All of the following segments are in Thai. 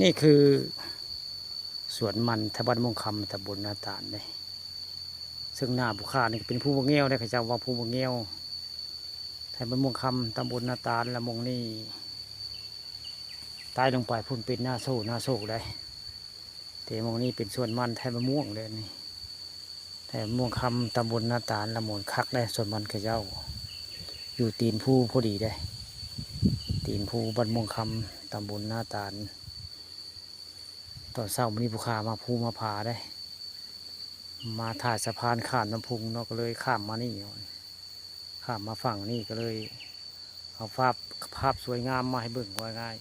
นี่คือสวนมันทบ้านม่วงคำตำบลนาตาลเลยซึ่งหน้าบุคานี่เป็นผู้บ่งเงี้ยวได้ข้าเจ้าว่าผู้บ่งเงี้ยวไทยบ้านม่วงคำตำบลนาตาลละมงนี่ตายลงไปพุ่นเป็นหน้าโซ่ได้แต่มงนี่เป็นสวนมันไทยบ้านม่วงเลยนี่ไทยบ้านม่วงคำตำบลนาตาลละมงคักได้สวนมันข้าเจ้าอยู่ตีนผู้พอดีได้ตีนผู้บ้านม่วงคำตำบลนาตาลตอนเช้ามีผู้ค้ามาภูมาผาได้มาถ่ายสะพานข้ามน้ำพุงเนาะก็เลยข้ามมานี่ข้ามมาฝั่งนี่ก็เลยเอาภาพสวยงามมาให้เบิ่งว่าง่าย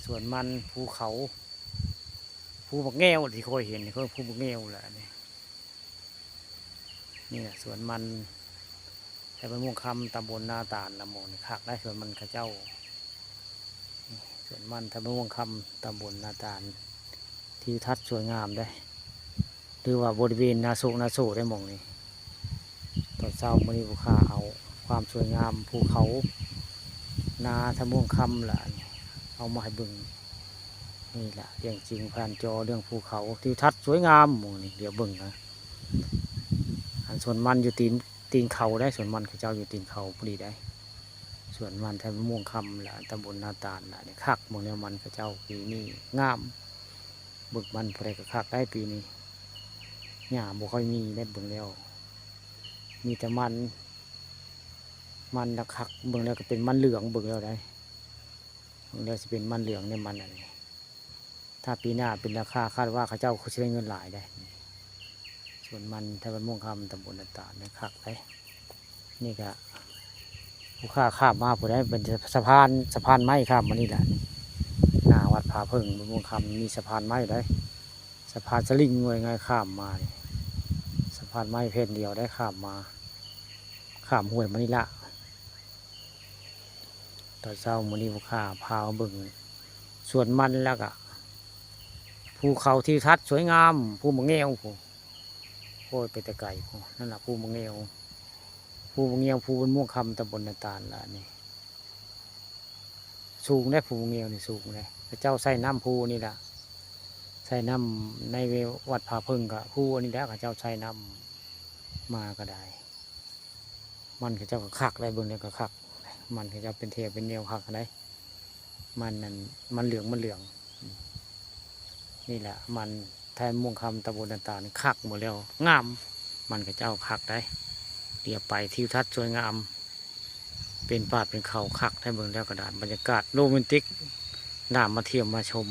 ส่วนมันภูเขาภูบักแง่วที่เคยเห็นเขาภูบักแง่วแหละนี่แหละสวนมันไทยบ้านม่วงคำตำบลนาตาลละโมนคักได้สวนมันข้าเจ้าสวนมันไทยบ้านม่วงคำตำบลนาตาลที่ทัดสวยงามได้หรือว่าบริเวณนาโซได้มองนี่ตอนเช้ามื่อนี้ผู้ค้าเอาความสวยงามภูเขานาทะม่วงคำล่ะเอามาให้เบิ่งนี่แหละเรื่องจริงผ่านจอเรื่องภูเขาที่ทัดสวยงามมองนี่เดี๋ยวเบิ่งนะอันส่วนมันอยู่ตีนเขาได้ส่วนมันเขาเจ้าอยู่ตีนเขาพอดีได้ส่วนมันทะม่วงคำล่ะตำบลนาตาลล่ะเนี่ยคักมองเนี่ยมันเขาเจ้าปีนี้งามเบิกมันอะไรก็คักได้ปีนี้หญ้าบ่ค่อยมีได้เบิ่งแล้วมีแต่มันระคักเบิ่งแล้วก็เป็นมันเหลืองเบิ่งแล้วได้เบิ่งแล้วจะเป็นมันเหลืองในมันอะไรถ้าปีหน้าเป็นราคาคาดว่าเขาเจ้าเขาจะได้เงินหลายได้ส่วนมันไทยบ้านม่วงคำตำบลนาตาลเนี่ยคักได้นี่ก็ผู้ค้าข้ามมาผู้ได้เป็นสะพานไม้ข้ามมานี่แหละหน้าวัดผาเพิ่งบ้านม่วงคำมีสะพานไม้ได้สะพานสลิงงวยไงข้ามมาสะพานไม้เพนเดียวได้ข้ามมาข้ามห้วยมานี่ละตอนเช้ามื้อนี้ผู้ค้าพาเบิ่งสวนมันแล้วก็ภูเขาที่ทัดสวยงามภูมะเงียวโอ้ยไปแต่ไกลนั่นแหละภูมะเงียวภูบ้านม่วงคำตำบลนาตาลล่ะนี่สูงได้ภูมะเงียวนี่สูงเลยพระเจ้าใส่น้ำภูนี่แหละใส่น้ำในวัดผาพึ่งกับภูอันนี้แล้วพระเจ้าใส่น้ำมาก็ได้มันพระเจ้าก็คักได้เบิ่งเลยก็คักมันพระเจ้าเป็นเทเป็นแนวคักได้มันนั่นมันเหลืองนี่แหละมันไทยม่วงคำตำบลนาตาลคักหมดแล้วงามมันพระเจ้าคักได้เดี๋ยวไปทิวทัศน์สวยงามเป็นป่าเป็นเขาคักได้เบิ่งแล้วกระดานบรรยากาศโรแมนติกน่ามาเที่ยวมาชม